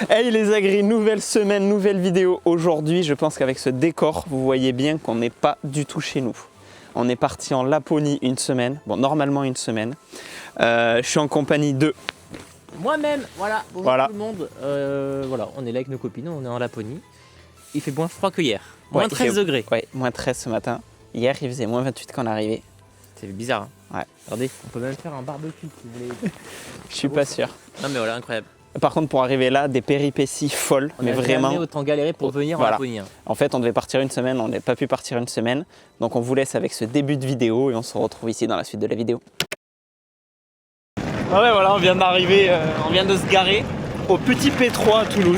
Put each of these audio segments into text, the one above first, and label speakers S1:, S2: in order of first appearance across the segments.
S1: Hey les agris, nouvelle semaine, nouvelle vidéo. Aujourd'hui, je pense qu'avec ce décor, vous voyez bien qu'on n'est pas du tout chez nous. On est parti en Laponie une semaine, bon normalement une semaine. Je suis en compagnie de...
S2: Moi-même, voilà, bonjour
S1: Voilà.
S2: tout le monde. Voilà, on est là avec nos copines, on est en Laponie. Il fait moins froid que hier, moins
S1: Ouais,
S2: 13 degrés.
S1: Ouais, moins 13 ce matin. Hier, il faisait moins 28 quand on est arrivé.
S2: C'est bizarre, hein.
S1: Ouais.
S2: Regardez, on peut même faire un barbecue si vous voulez.
S1: Je suis pas sûr.
S2: Non mais voilà, incroyable.
S1: Par contre, pour arriver là, des péripéties folles,
S2: On
S1: mais
S2: a
S1: vraiment.
S2: jamais autant galéré pour venir
S1: Voilà.
S2: en Laponie. Hein.
S1: En fait, on devait partir une semaine, on n'a pas pu partir une semaine. Donc on vous laisse avec ce début de vidéo et on se retrouve ici dans la suite de la vidéo. Ah ouais, voilà, on vient d'arriver, on vient de se garer au Petit P3 à Toulouse.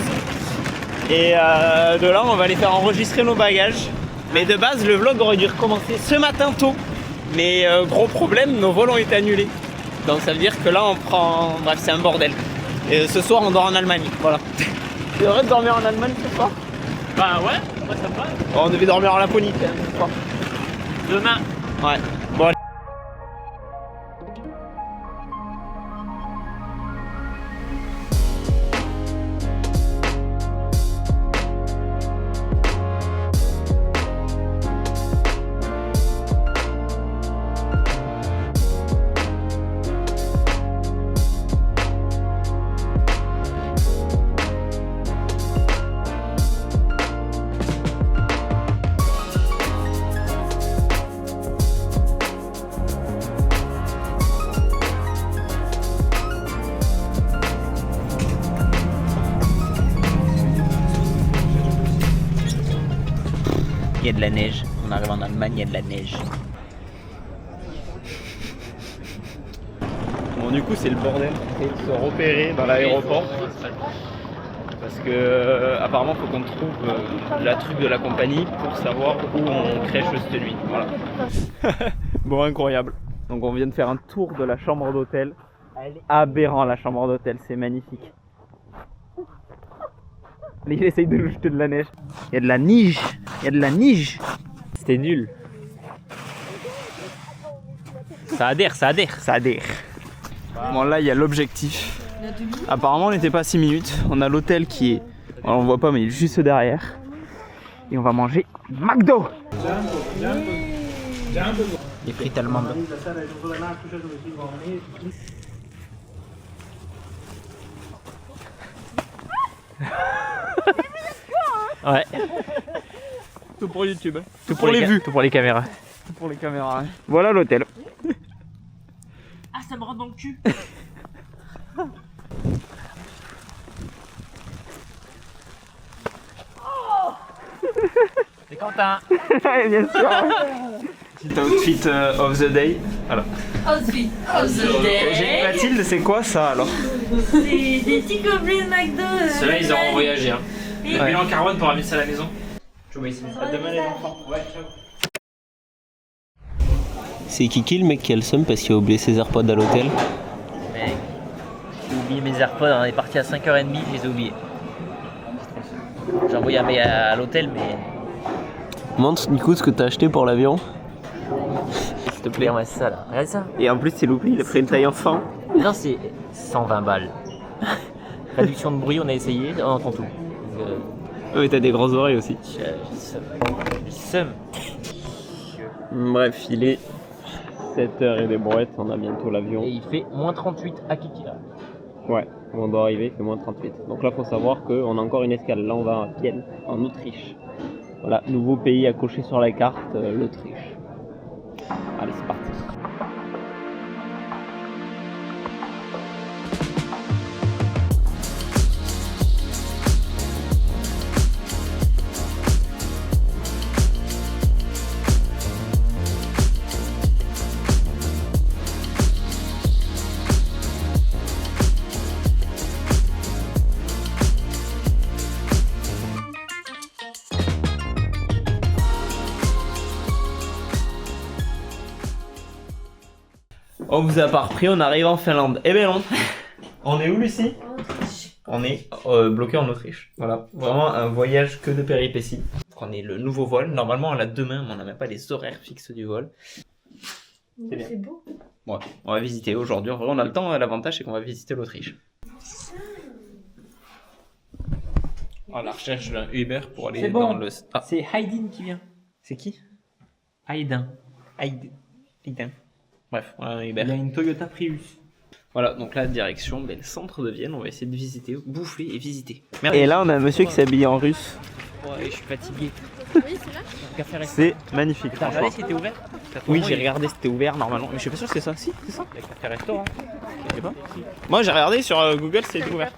S1: Et de là, on va aller faire enregistrer nos bagages. Mais de base, le vlog aurait dû recommencer ce matin tôt. Mais gros problème, nos vols ont été annulés. Donc ça veut dire que là, on prend... Bref, c'est un bordel. Et ce soir, on dort en Allemagne, voilà. Tu devrais dormir en Allemagne ce soir?
S2: Bah ouais, moi ça me va.
S1: On devait dormir en Laponie quand même ce soir.
S2: Demain.
S1: Ouais. Bon, allez. Il y a de la neige. On arrive en Allemagne, il y a de la neige. Bon, du coup, c'est le bordel. Il faut se repérer dans l'aéroport. Parce que apparemment, il faut qu'on trouve la truc de la compagnie pour savoir où on crèche cette nuit. Voilà. Bon, incroyable. Donc, on vient de faire un tour de la chambre d'hôtel. Aberrant, la chambre d'hôtel, c'est magnifique. Il essaye de nous jeter de la neige. Il y a de la neige. Il y a de la neige. C'était nul.
S2: Ça adhère, ça adhère.
S1: Ça adhère. Bon, là, il y a l'objectif. Apparemment, on n'était pas à 6 minutes. On a l'hôtel qui est... Alors, on voit pas, mais il est juste derrière. Et on va manger McDo.
S2: Les frites allemandes. Ouais.
S1: Tout pour YouTube.
S2: Tout
S1: pour les vues.
S2: Tout pour les caméras.
S1: Tout pour les caméras. Hein. Voilà l'hôtel.
S2: Ah, ça me rentre dans le cul. C'est Quentin.
S1: Bien sûr. Petit outfit of the day. Voilà.
S3: Outfit of the day.
S1: Mathilde, c'est quoi ça alors?
S3: C'est des petits gobelets de McDo.
S2: Ceux-là, ils auront voyagé. Hein.
S3: Et
S2: Le bilan carbone pour ramener ça à la maison.
S1: Je vois ici. À demain les enfants. Ouais, ciao.
S4: C'est Kiki le mec qui a le seum parce qu'il a oublié ses AirPods à l'hôtel.
S2: Mec, j'ai oublié mes AirPods, on est parti à 5h30, je les ai oubliés. J'ai envoyé un mail à l'hôtel, mais.
S4: Montre du coup ce que t'as acheté pour l'avion.
S2: S'il te plaît, ouais, c'est ça là. Regarde ça.
S1: Et en plus, c'est loupé, il a pris une taille enfant.
S2: Non, c'est 120 balles. Réduction de bruit, on a essayé, on entend tout.
S1: Oui, t'as des grosses oreilles aussi.
S2: J'ai le seum. J'ai le seum.
S1: Bref, il est 7h et des brouettes, on a bientôt l'avion.
S2: Et il fait moins 38 à Kiki là.
S1: Ouais, on doit arriver, c'est moins 38. Donc là, faut savoir qu'on a encore une escale. Là, on va à Vienne, en Autriche. Voilà, nouveau pays à cocher sur la carte, l'Autriche. Allez, c'est parti. On vous a pas repris, on arrive en Finlande. Eh ben non. On est où, Lucie? On est bloqué en Autriche. Voilà, vraiment un voyage que de péripéties. Prenez le nouveau vol. Normalement, on l'a demain, mais on n'a même pas les horaires fixes du vol. C'est bien.
S3: C'est beau.
S1: Ouais, on va visiter aujourd'hui. En vrai, on a le temps. L'avantage, c'est qu'on va visiter l'Autriche. À la recherche d'un Uber pour aller
S2: C'est bon.
S1: dans le... Ah,
S2: C'est Haydn qui vient.
S1: c'est qui?
S2: Haydn.
S1: Aiden. Bref, on a un Uber.
S2: Il a une Toyota Prius.
S1: Voilà, donc là, direction le centre de Vienne. On va essayer de visiter, bouffer et visiter. Et là, on a un monsieur qui s'est habillé en russe.
S2: Ouais, je suis fatigué.
S1: C'est magnifique.
S2: T'as regardé si c'était ouvert?
S1: Oui, j'ai regardé, c'était ouvert normalement. Mais je suis pas sûr que c'est ça. Si, c'est ça.
S2: Avec café restaurant.
S1: Je sais pas. Moi, j'ai regardé sur Google, c'était ouvert.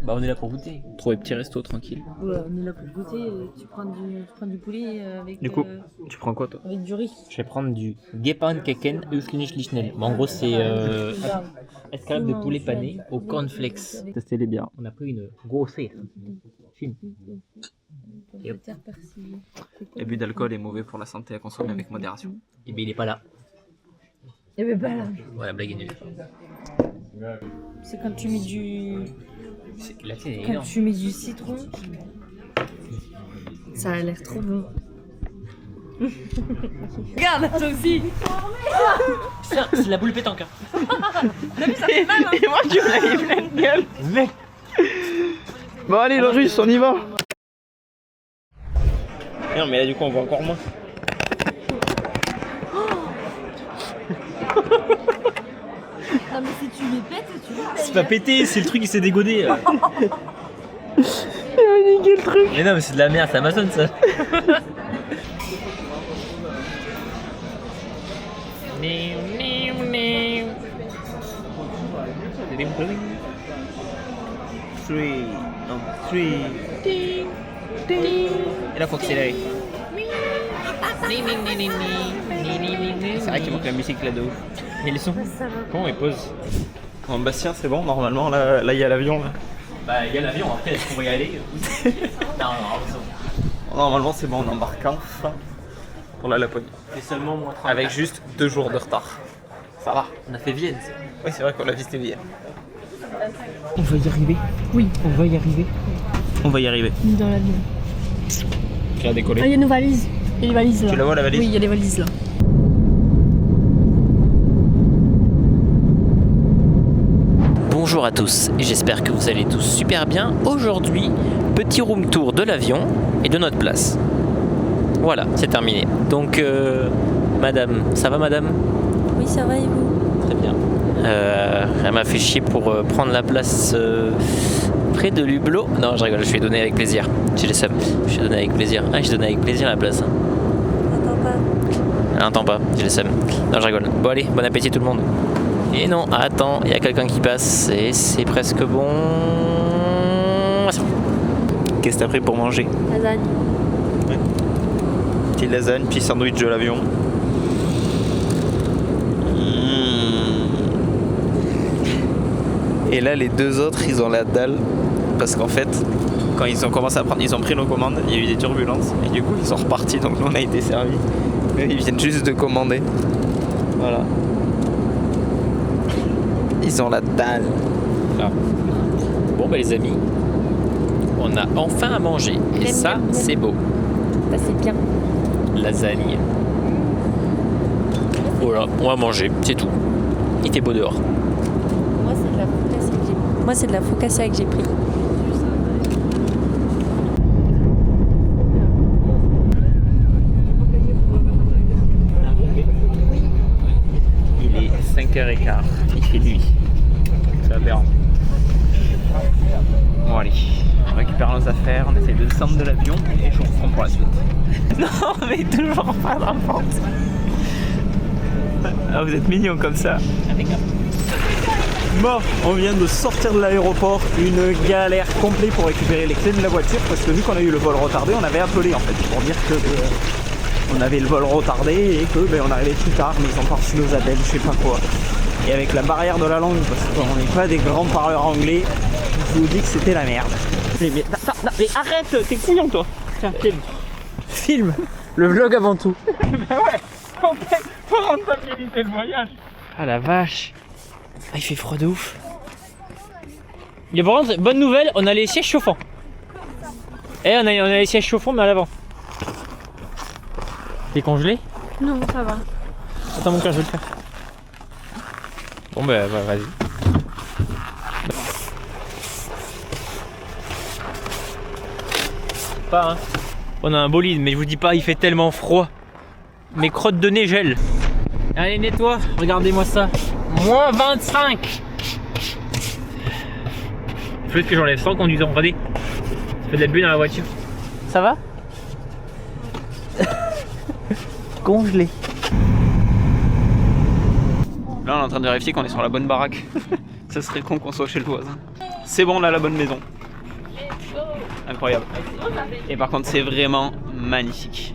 S2: Bah, on est là pour goûter.
S1: Trouver petit resto tranquille.
S3: Ouais, on est là pour goûter. Tu prends du poulet avec,
S1: Du coup, tu prends quoi toi?
S3: avec du riz.
S2: Je vais prendre du Gepannkuchen Hüflinischlichnel. En gros, c'est escalope de poulet pané au cornflakes.
S1: Testez les biens.
S2: On a pris une grosse fine.
S3: Et hop. Persillé.
S1: L'abus d'alcool est mauvais pour la santé à consommer avec modération.
S2: Et bien, il est pas là.
S3: Et ben là.
S2: Ouais, la blague est nulle.
S3: C'est quand tu mets du.
S2: Là, c'est
S3: Quand
S2: énorme.
S3: tu mets du citron. Ça a l'air trop bon. Regarde, toi aussi.
S2: Putain, c'est de la boule pétanque. Hein.
S1: Et moi, tu me l'avais plein de gueule. Mec. Bon, allez, le russe, on y va. Non, mais là, du coup, on voit encore moins.
S3: Non, mais si tu les pètes, tu les pètes.
S2: C'est pas pété, c'est le truc qui s'est dégodé.
S1: Il a niqué le truc.
S2: Mais non, mais c'est de la merde, c'est Amazon ça.
S1: Et là, faut accélérer. C'est vrai qu'il manque la musique là de ouf.
S2: Mais les sons, comment ils posent?
S1: Bon, Bastien, c'est bon, normalement, là, il y a l'avion. Là.
S2: Bah, il y a l'avion, après, est-ce qu'on va y aller? Non,
S1: Normalement, c'est bon, on embarque enfin pour la Laponie.
S2: c'est seulement moins 30.
S1: Avec juste 2 jours de retard. Ça va.
S2: On a fait Vienne.
S1: Oui, c'est vrai qu'on a visité Vienne.
S2: On va y arriver.
S3: Oui.
S2: On va y arriver.
S1: On va y arriver.
S3: Dans l'avion.
S1: Tu as décollé.
S3: Ah, il y a nos valises. Il y a les valises là.
S1: Tu la vois la valise?
S3: Oui, il y a les valises là.
S2: Bonjour à tous, j'espère que vous allez tous super bien. Aujourd'hui, petit room tour de l'avion et de notre place. Voilà, c'est terminé. Donc, madame, ça va madame?
S3: Oui, ça va et vous?
S2: Très bien. Elle m'a fait chier pour prendre la place près de l'hublot. Non, je rigole, je vais donner avec plaisir. J'ai les seums. Je vais donner avec plaisir. Ah, je donne avec plaisir la place.
S3: Attends pas.
S2: Elle n'entend pas, j'ai les seums. Non, je rigole. Bon, allez, bon appétit tout le monde. Et non, attends, il y a quelqu'un qui passe et c'est presque bon.
S1: Qu'est-ce que t'as pris pour manger?
S3: Lasagne.
S1: Petite lasagne, petit sandwich de l'avion. Et là, les deux autres, ils ont la dalle. Parce qu'en fait, quand ils ont commencé à prendre, ils ont pris nos commandes, il y a eu des turbulences. Et du coup, ils sont repartis, donc nous, on a été servis. Mais ils viennent juste de commander. Voilà. Ils ont la dalle.
S2: Ah. Bon, bah les amis, on a enfin à manger. Et ça, c'est beau.
S3: Ça, c'est bien.
S2: Lasagne. Voilà, on va manger, c'est tout. Il fait beau dehors.
S3: Moi, c'est de la focaccia que j'ai pris. Moi, c'est de la focaccia que j'ai pris.
S1: Il est 5h15, il fait nuit. C'est aberrant. Bon allez, on récupère nos affaires, on essaie de descendre de l'avion et je vous reprends pour la suite. Non mais toujours pas dans la pente. Ah vous êtes mignons comme ça. Bon, on vient de sortir de l'aéroport, une galère complète pour récupérer les clés de la voiture parce que vu qu'on a eu le vol retardé, on avait appelé en fait pour dire que on avait le vol retardé et que on arrivait plus tard, mais ils ont pas reçu nos appels, je sais pas quoi. Et avec la barrière de la langue, parce qu'on n'est pas des grands parleurs anglais, je vous dis que c'était la merde. Mais arrête, t'es couillon toi. Tiens, filme.
S2: Film, le vlog avant tout.
S1: Bah ouais, faut rentabiliser le voyage.
S2: Ah la vache. Ah, il fait froid de ouf. Il y a par contre, bonne nouvelle, on a les sièges chauffants. Eh, on a les sièges chauffants, mais à l'avant. T'es congelé?
S3: Non, ça va.
S2: Attends mon cœur, je vais le faire. Bon bah vas-y. Pas hein. On a un bolide, mais je vous dis pas, il fait tellement froid. Mes crottes de nez gèlent. Allez, nettoie, regardez-moi ça. Moins 25. Je veux que j'enlève ça en conduisant, regardez. Ça fait de la buée dans la voiture. Ça va? Congelé.
S1: Là, on est en train de vérifier qu'on est sur la bonne baraque. Ça serait con qu'on soit chez le voisin. C'est bon, on a la bonne maison. Incroyable. Et par contre, c'est vraiment magnifique.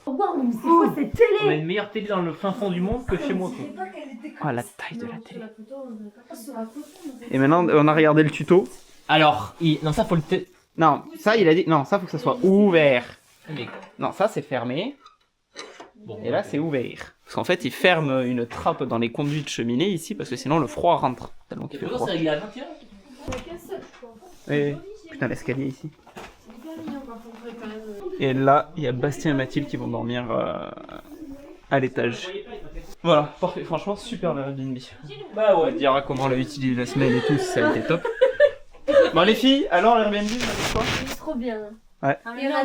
S2: On a une meilleure télé dans le fin fond du monde que chez moi.
S1: Oh, la taille de la télé. Et maintenant, on a regardé le tuto.
S2: Alors, non, ça faut le.
S1: Non, ça, il a dit. Non, ça, faut que ça soit ouvert. Non, ça, c'est fermé. Et là, c'est ouvert. Parce qu'en fait, il ferme une trappe dans les conduits de cheminée ici, parce que sinon, le froid rentre. Tellement qu'il fait froid. Et putain, l'escalier ici. Et là, il y a Bastien et Mathilde qui vont dormir à l'étage. Voilà, parfait. Franchement, super le Airbnb. Bah ouais. On dira comment on l'a utilisé la semaine et tout, ça a été top. Bon les filles, alors l'Airbnb, vous avez quoi?
S3: C'est trop bien.
S1: Ouais.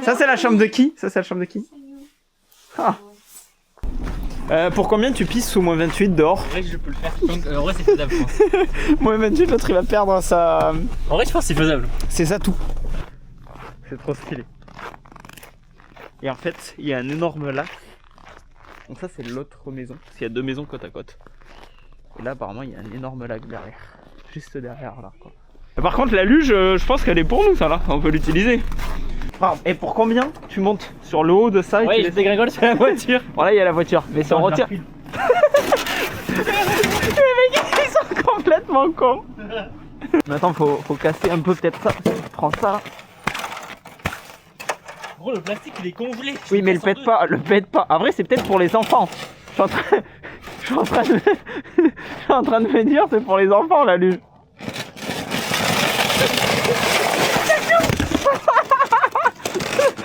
S1: Ça c'est la chambre de qui? Ça c'est la chambre de qui? Ah. Pour combien tu pisses sous moins 28 dehors?
S2: En vrai, je peux le faire. Donc, en vrai, c'est faisable, je pense.
S1: Moins 28, l'autre il va perdre sa...
S2: En vrai, je pense que c'est faisable.
S1: C'est ça tout. C'est trop stylé. Et en fait, il y a un énorme lac. Donc ça c'est l'autre maison. Parce qu'il y a deux maisons côte à côte. Et là apparemment il y a un énorme lac derrière. Juste derrière là quoi. Et par contre la luge, je pense qu'elle est pour nous ça là. On peut l'utiliser. Et pour combien tu montes sur le haut de ça et
S2: ouais,
S1: tu
S2: je dégringole sur la voiture.
S1: Voilà, il y a la voiture. Mais si on retire... Les mecs ils sont complètement cons. Mais attends, faut casser un peu peut-être ça. Prends ça là.
S2: Gros, le plastique il est congelé.
S1: Oui, mais le pète pas, le pète pas. En vrai, c'est peut-être pour les enfants. Je suis en train de me dire, c'est pour les enfants la luge.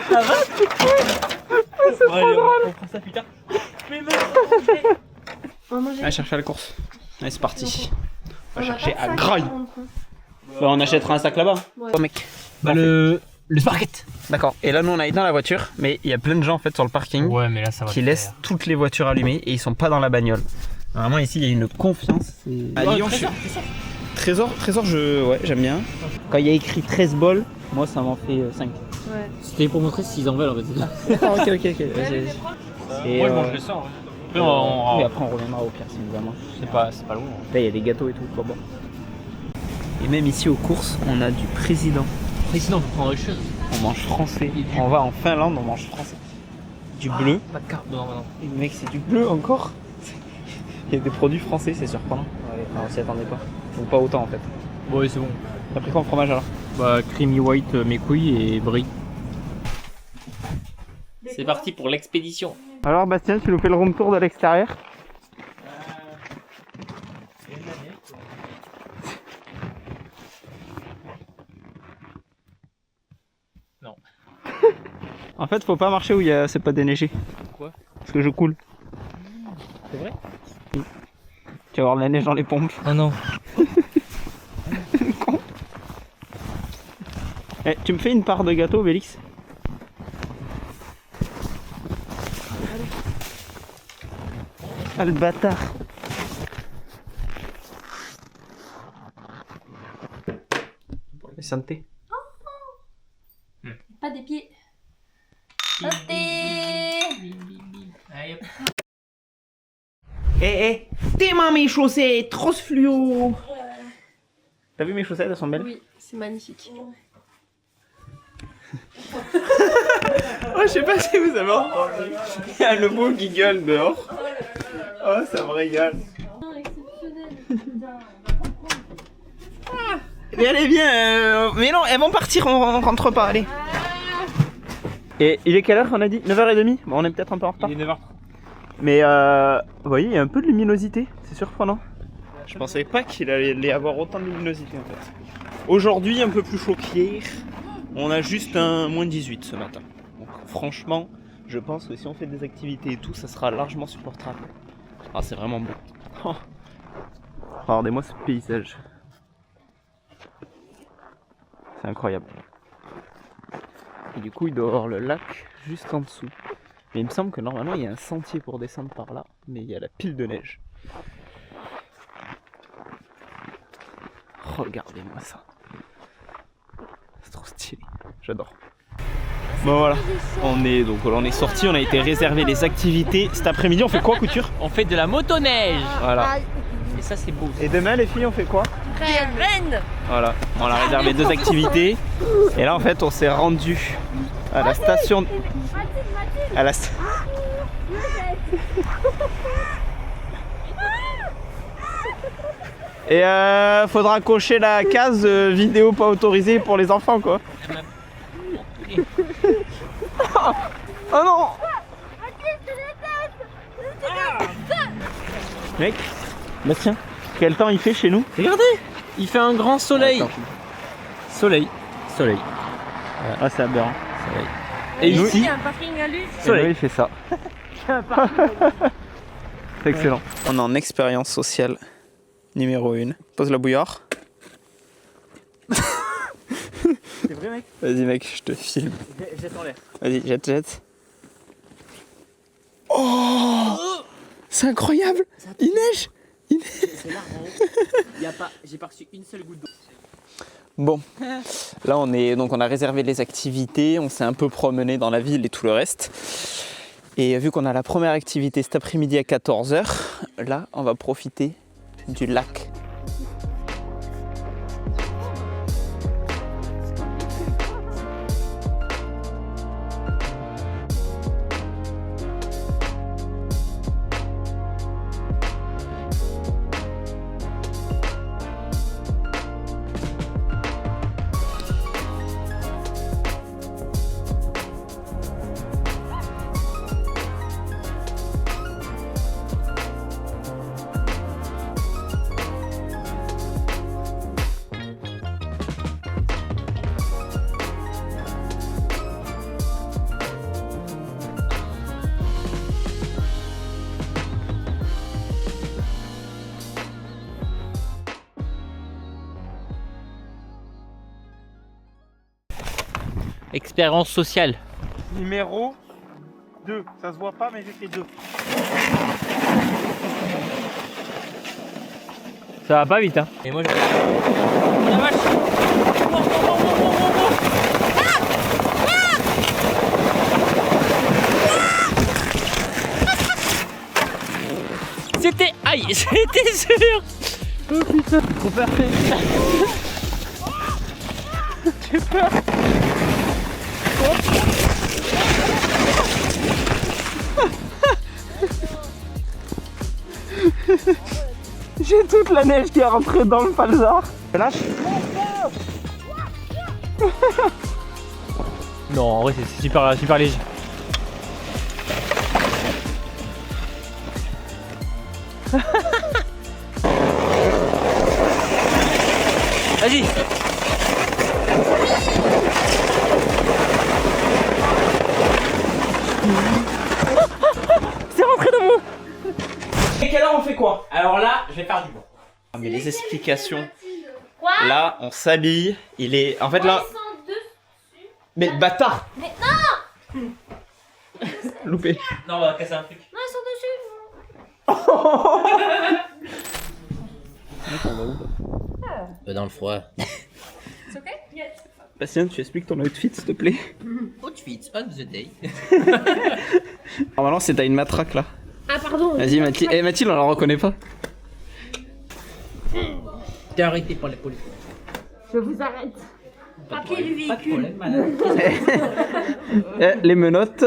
S2: Ça va?
S1: C'est trop drôle.
S2: On prend ça plus tard.
S1: Allez chercher à la course. Allez, c'est parti. On va chercher à Graille. Bah, on achètera un sac là-bas.
S3: Ouais.
S1: Oh mec.
S2: Bah le Sparket.
S1: D'accord. Et là, nous, on a éteint la voiture, mais il y a plein de gens en fait sur le parking
S2: Ouais, mais là ça va.
S1: qui laissent toutes les voitures allumées et ils sont pas dans la bagnole. Vraiment, ici, il y a une confiance. À Lyon, je suis... Trésor, ouais, j'aime bien. Quand il y a écrit 13 bols, moi, ça m'en fait 5.
S3: Ouais.
S2: C'était pour montrer s'ils en veulent en fait.
S1: D'accord, ok. Vas-y. Et
S2: Moi je mange ça. Après,
S1: oui, après, on reviendra au pire si nous avons.
S2: c'est pas loin.
S1: Là, il y a des gâteaux et tout, pas bon. Et même ici aux courses, on a du président.
S2: Président, on prend autre chose.
S1: On mange français. On va en Finlande, on mange français. Du bleu.
S2: Pas de carte, non.
S1: Et mec, c'est du bleu encore. Il y a des produits français, c'est surprenant. Ouais, on s'y attendait pas. Ou pas autant en fait.
S2: Ouais, c'est bon.
S1: T'as pris quoi en fromage alors?
S2: Bah, creamy white, mes couilles et brie. C'est parti pour l'expédition.
S1: Alors Bastien, tu nous fais le room tour de l'extérieur?
S2: Non.
S1: En fait, faut pas marcher où c'est pas déneigé.
S2: Pourquoi?
S1: Parce que je coule.
S2: C'est vrai?
S1: Oui. Tu vas avoir de la neige dans les pompes.
S2: Ah non.
S1: Eh, tu me fais une part de gâteau, Bélix? Ah le bâtard. Santé.
S3: Pas des pieds. Santé.
S2: Allez, hop.
S1: Eh, t'es mes chaussettes, trop fluo. T'as vu mes chaussettes, elles sont belles?
S3: Oui, c'est magnifique.
S1: Oh, je sais pas si vous avez entendu. Il y a le mot qui gueule dehors. Oh, ça me régale. Mais allez, viens. Mais non, elles vont partir, on rentre pas, allez. Et il est quelle heure on a dit? 9h30? Bon, on est peut-être un peu en retard.
S2: Il est 9h.
S1: Mais vous voyez, il y a un peu de luminosité, c'est surprenant. Je pensais pas qu'il allait avoir autant de luminosité en fait. Aujourd'hui un peu plus chaud qu'hier. On a juste un moins 18 ce matin. Donc franchement, je pense que si on fait des activités et tout, ça sera largement supportable. Ah c'est vraiment beau. Oh. Regardez-moi ce paysage. C'est incroyable. Et du coup il doit y avoir le lac juste en dessous. Mais il me semble que normalement il y a un sentier pour descendre par là, mais il y a la pile de neige. Regardez-moi ça. C'est trop stylé. J'adore. Bon voilà, on est sorti, on a été réservé les activités. Cet après-midi on fait quoi, Couture?
S2: On fait de la motoneige.
S1: Voilà.
S2: Et ça c'est beau.
S1: Et demain les filles on fait quoi?
S3: Rennes.
S1: Voilà, on a réservé 2 activités. Et là en fait on s'est rendu à la station... À la... Et faudra cocher la case vidéo pas autorisée pour les enfants quoi. Oh non. Mec, Bastien, quel temps il fait chez nous?
S2: Regardez, il fait un grand soleil. Soleil.
S1: Ah c'est aberrant.
S2: Soleil.
S3: Et
S1: ici,
S3: il y a un parking à lui.
S1: Soleil, il fait ça. C'est excellent. On est en expérience sociale numéro 1. Pose la bouilloire. C'est vrai mec? Vas-y mec, je te filme.
S2: Jette en l'air.
S1: Vas-y, jette. Oh, c'est incroyable. Il neige.
S2: C'est là en haut. J'ai pas reçu une seule goutte d'eau.
S1: Bon, là on a réservé les activités, on s'est un peu promené dans la ville et tout le reste. Et vu qu'on a la première activité cet après-midi à 14h, là on va profiter du lac.
S2: Expérience sociale.
S1: Numéro 2, ça se voit pas mais j'ai fait 2.
S2: Ça va pas vite hein. Et moi je... Oh la vache. C'était... Aïe, c'était sûr.
S1: Oh putain, trop parfait. J'ai peur. J'ai toute la neige qui est rentrée dans le falzar. Lâche.
S2: Non, en vrai c'est super léger. Vas-y. C'est rentré dans mon...
S1: Et quelle heure on fait quoi?
S2: Alors là, je vais faire du bon.
S1: Ah, mais les explications.
S3: Quoi?
S1: Là, on s'habille. Il est. En fait, là. Mais bâtard!
S3: Mais
S1: non! Loupé.
S2: Non, on va casser un truc.
S3: Non, ils sont dessus.
S2: Dans le froid.
S3: C'est ok? Yes.
S1: Bastien, tu expliques ton outfit, s'il te plaît?
S2: Outfit on the day.
S1: Normalement, c'est t'as une matraque là.
S3: Ah, pardon.
S1: Vas-y, Mathilde. Eh, Mathilde, on la reconnaît pas.
S2: T'es arrêté pour les polices.
S3: Je vous arrête. Papier du véhicule.
S1: Les menottes.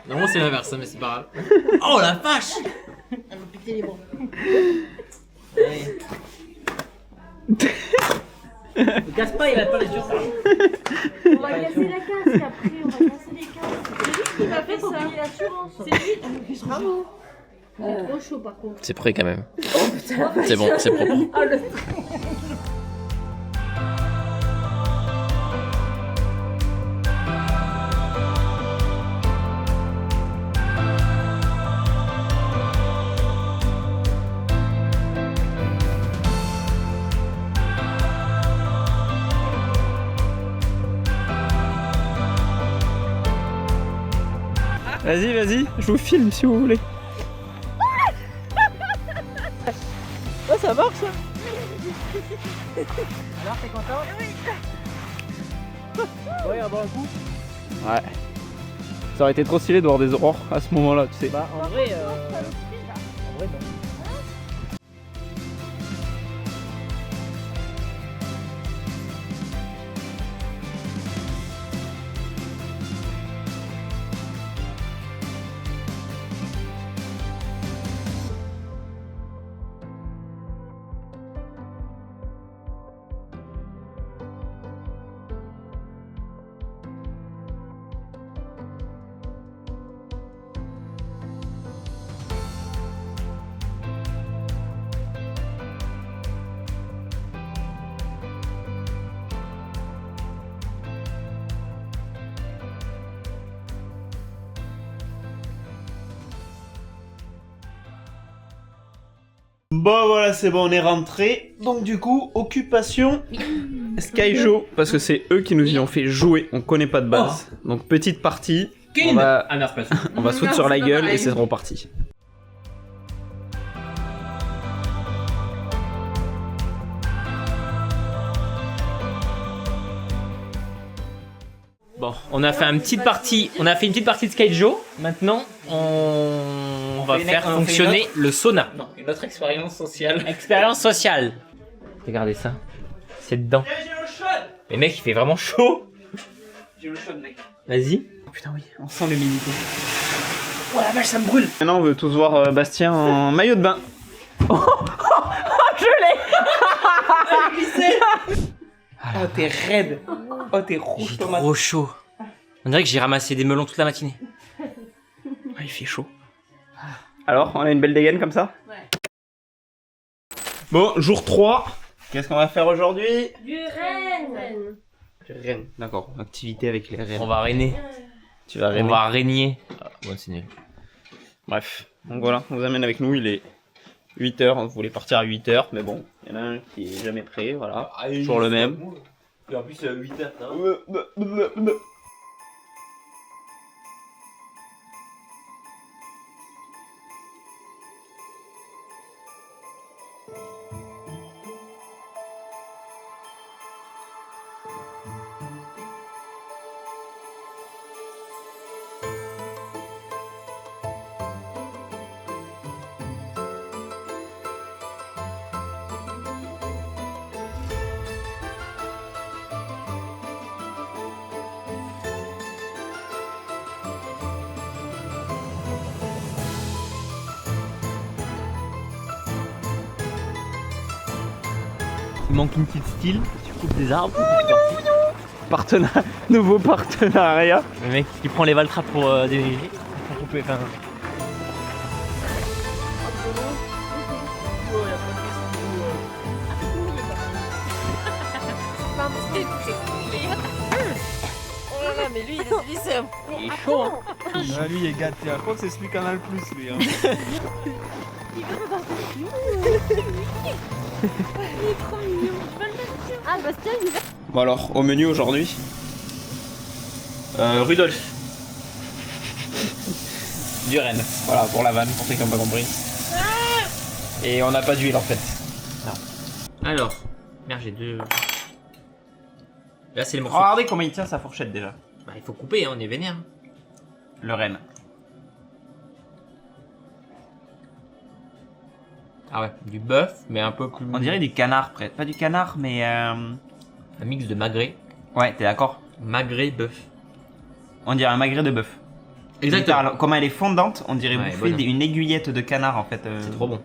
S2: Non, c'est l'inverse, mais c'est pas grave. Oh la vache! Elle m'a pété les bras. Ne casse pas, il a pas les yeux.
S3: On va casser la casque après, on va casser les casques. C'est lui qui m'a fait ça. L'assurance. C'est lui. Bravo. C'est trop chaud par contre.
S2: C'est prêt quand même. C'est bon, c'est propre.
S1: Vas-y, vas-y, je vous filme si vous voulez. Oh, ça marche ça.
S5: Alors, t'es content? Oui. Ouais, un bon coup.
S1: Ouais. Ça aurait été trop stylé de voir des aurores à ce moment-là, tu sais.
S5: Bah, en vrai, non.
S1: Bon voilà, c'est bon, on est rentré. Donc du coup, occupation Skyjo, parce que c'est eux qui nous y ont fait jouer. On connaît pas de base. Donc petite partie. On va, on va se foutre sur la gueule et c'est reparti.
S2: Bon, on a fait une petite partie de Skyjo. Maintenant, on va faire fonctionner le sauna.
S1: Non, une autre expérience sociale.
S2: Expérience sociale. Regardez ça. C'est dedans.
S1: J'ai le chaud.
S2: Mais mec, il fait vraiment chaud.
S1: J'ai le chaud, mec.
S2: Vas-y.
S1: Oh, putain oui, on sent l'humidité. Oh la vache, ça me brûle. Maintenant, on veut tous voir Bastien en maillot de bain.
S2: Je l'ai.
S1: Oh, t'es raide. Oh, t'es rouge,
S2: J'ai
S1: tomate.
S2: trop chaud. On dirait que j'ai ramassé des melons toute la matinée.
S1: Ah, il fait chaud. Alors, on a une belle dégaine comme ça?
S3: Ouais.
S1: Bon, jour 3. Qu'est-ce qu'on va faire aujourd'hui?
S3: Du renne.
S1: Rennes. D'accord, activité avec les rennes.
S2: On va régner.
S1: Tu vas
S2: On
S1: régner.
S2: va régner. Ah, bon, c'est nul.
S1: Bref, donc voilà, on vous amène avec nous, il est 8h, on voulait partir à 8h, mais bon, il y en a un qui est jamais prêt, voilà, toujours le même.
S4: Et en plus, 8h,
S2: Il manque une petite style. Tu coupes des arbres.
S1: Nouveau partenariat.
S2: Le mec qui prend les valtraps pour déneiger. Pour couper. Enfin,
S3: Oh là là, mais lui, c'est un pro.
S2: il est chaud. Hein.
S1: Ah, lui il est gâté, je crois que c'est celui Canal Plus lui. Hein.
S3: Il veut repartir. Il est trop mignon. Je vais le mettre sur. Ah, Bastien, il va.
S1: Bon alors, au menu aujourd'hui, Rudolf. Du renne, voilà pour la vanne, pour ceux qui n'ont pas compris. Et on n'a pas d'huile en fait.
S2: Alors, merde, j'ai deux. Là, c'est les morceaux.
S1: Regardez comment il tient sa fourchette déjà.
S2: Bah, il faut couper, hein, on est vénère.
S1: Le renne.
S2: Ah ouais, du bœuf, mais un peu plus.
S1: On dirait du canard presque. Pas du canard mais...
S2: Un mix de magret.
S1: Ouais, t'es d'accord?
S2: Magret, bœuf.
S1: On dirait un magret de bœuf. Littéralement, comment elle est fondante, on dirait
S2: Ouais,
S1: bouffer
S2: bonne.
S1: une aiguillette de canard en fait.
S2: C'est trop bon.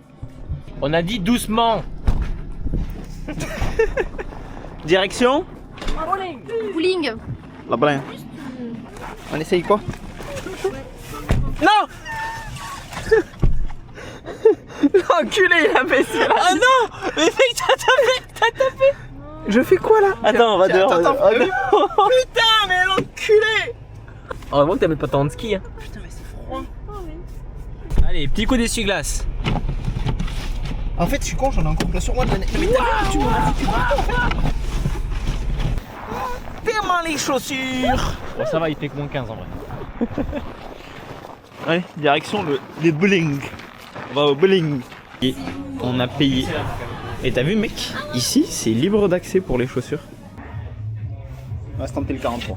S2: On a dit doucement.
S1: Direction?
S3: Bowling.
S1: La blague. On essaye quoi? Non! Enculé, il a baissé là. Oh non. Mais mec, t'as tapé. Je fais quoi là? Attends, on va dehors.
S2: attends,
S1: Oh, non. Putain, mais l'enculé.
S2: Oh, vraiment que t'as même pas tant de ski. Hein.
S1: Putain, mais c'est froid.
S2: Allez, petit coup d'essuie-glace.
S1: En fait, je suis con, j'en ai encore plein sur moi de la neige. Mais t'as vu, tu m'en as foutu partout. Fais-moi les chaussures.
S2: Bon, ça va, il fait que moins 15 en vrai.
S1: Allez, direction les bowling. On va au bowling. Et on a payé. Et t'as vu, mec, ici, c'est libre d'accès pour les chaussures. On va se tenter le 43.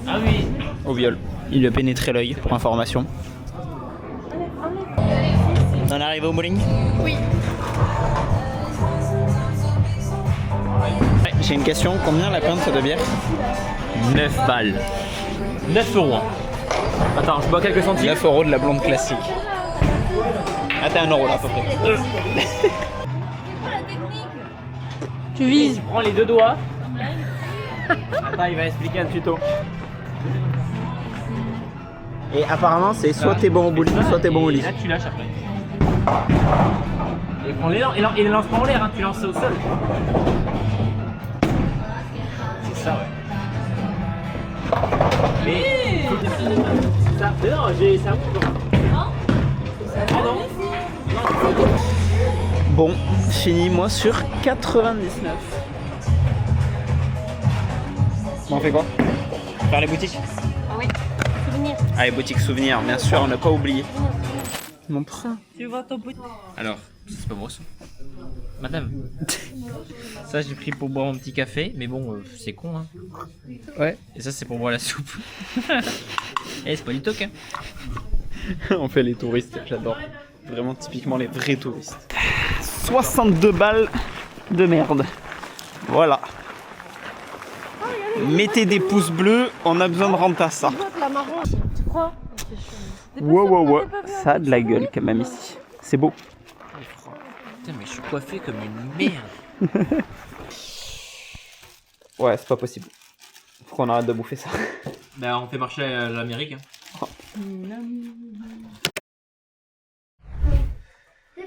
S2: Ah oui.
S1: Au viol. Il lui a pénétré l'œil, pour information. On arrive au bowling? Oui. Ouais, j'ai une question, combien la pinte de bière?
S2: 9 balles. 9 euros. Hein. Attends, je bois quelques centimes.
S1: 9 € de la blonde classique. Ah, t'as 1 € là à peu près.
S3: Tu vises.
S2: Prends les deux doigts. Attends, il va expliquer un tuto.
S1: Et apparemment, c'est soit t'es bon au bowling, soit t'es bon au lit.
S2: Là, tu lâches après. Et prends les lance pas en l'air, hein, tu lances au sol. C'est ça, ouais. Mais. Ça, non, j'ai ça.
S1: Bon, fini moi sur 99. Bon, on fait quoi? Faire les boutiques?
S3: Oui. Souvenir.
S1: Allez, boutique souvenir, bien sûr, on n'a pas oublié. Mon train.
S3: Tu vois ton bout.
S2: Alors, c'est pas moi ça. Madame. Ça, j'ai pris pour boire mon petit café, mais bon, c'est con, hein.
S1: Ouais.
S2: Et ça, c'est pour boire la soupe. Eh, c'est pas du toc, hein.
S1: On fait les touristes, j'adore. Vraiment typiquement les vrais touristes. 62 balles de merde. Voilà. Mettez des pouces bleus, on a besoin de rentrer à ça.
S3: Tu crois?
S1: Ouais. Ça a de la gueule quand même ici. C'est beau.
S2: Putain, mais je suis coiffé comme une merde.
S1: Ouais, c'est pas possible. Faut qu'on arrête de bouffer ça.
S2: Bah, on fait marcher l'Amérique, hein.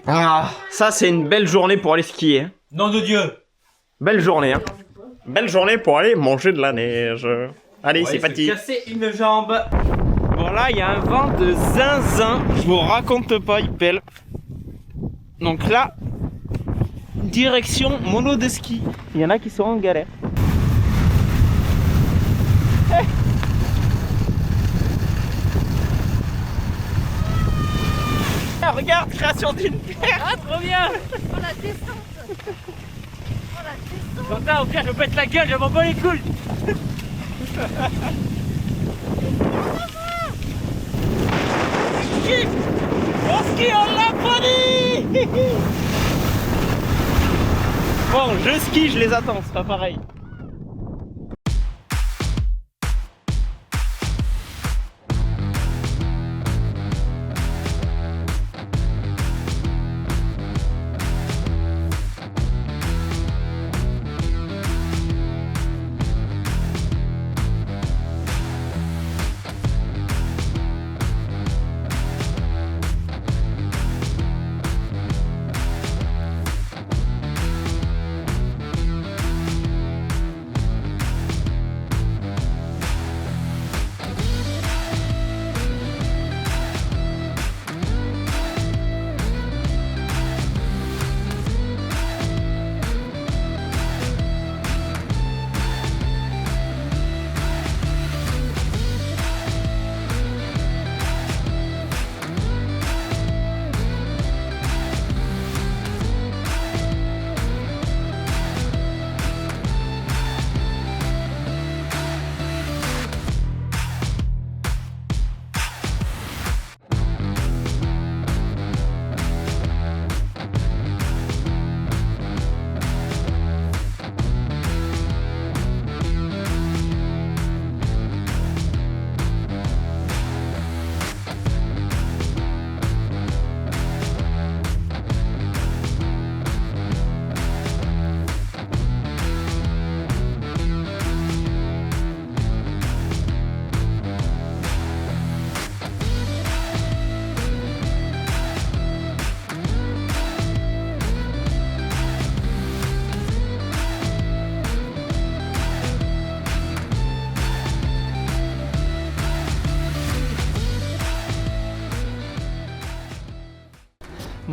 S1: Ah, ça c'est une belle journée pour aller skier. Hein.
S2: Nom de Dieu.
S1: Belle journée, hein. Belle journée pour aller manger de la neige. Allez, c'est parti.
S2: Casser une jambe.
S1: Voilà, il y a un vent de zinzin. Je vous raconte pas, il pèle. Donc là, direction mono de ski. Il y en a qui sont en galère. Ah, regarde, création d'une pierre.
S2: Ah, trop bien.
S3: Oh la descente. Oh la descente.
S2: Quentin, au pire, je me pète la gueule, je m'en bats les couilles.
S1: On skie, on l'applaudit. Bon, je skie, je les attends, c'est pas pareil.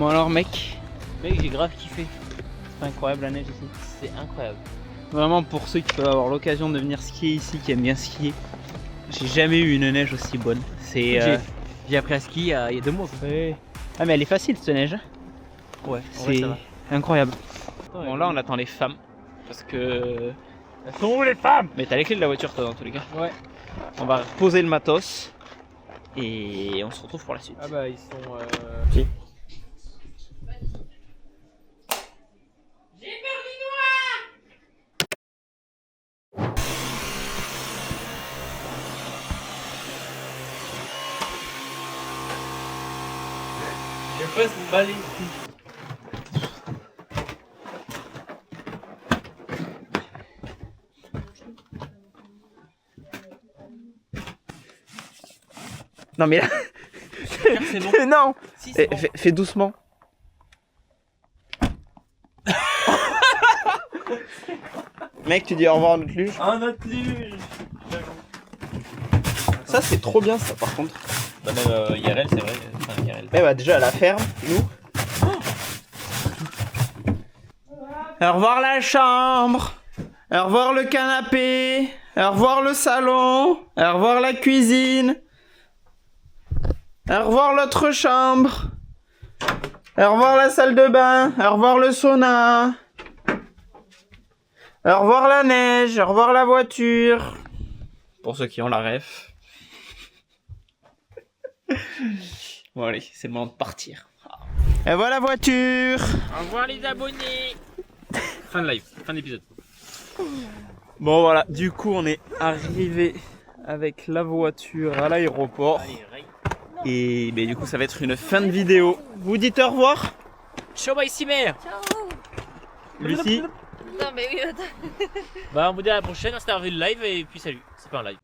S1: Bon alors mec,
S2: Mec, j'ai grave kiffé.
S1: c'est incroyable la neige ici.
S2: C'est incroyable.
S1: Vraiment pour ceux qui peuvent avoir l'occasion de venir skier ici, qui aiment bien skier, j'ai jamais eu une neige aussi bonne. C'est
S2: J'ai appris à skier il y a 2 mois.
S1: ah mais elle est facile cette neige.
S2: Ouais,
S1: C'est incroyable. Bon là on attend les femmes parce que
S2: Elles sont où les femmes?
S1: mais t'as les clés de la voiture toi dans tous les cas.
S2: Ouais.
S1: On va poser le matos et on se retrouve pour la suite.
S2: Ah bah ils sont...
S1: Si.
S2: Je passe mon balai.
S1: Non mais là
S2: C'est bon.
S1: non
S2: Si, c'est bon.
S1: fais doucement. Mec tu dis au revoir à notre luge.
S2: Un autre luge.
S1: Ça c'est trop bien ça par contre.
S2: Bah même IRL c'est vrai. Enfin IRL.
S1: Eh bah déjà à la ferme, nous. Au revoir la chambre. Au revoir le canapé. Au revoir le salon. Au revoir la cuisine. Au revoir l'autre chambre. Au revoir la salle de bain. Au revoir le sauna. Au revoir la neige. Au revoir la voiture. Pour ceux qui ont la ref. Bon allez, c'est le moment de partir. Et voilà la voiture.
S2: Au revoir les abonnés. Fin de live, fin d'épisode.
S1: Bon voilà, du coup on est arrivé avec la voiture à l'aéroport. Et ben, du coup ça va être une fin de vidéo. Vous dites au revoir.
S2: Ciao bye Simer.
S3: Ciao.
S1: Lucie.
S3: Non mais oui, attends.
S2: Bah on vous dit à la prochaine, c'était un live et puis salut. C'est pas un live.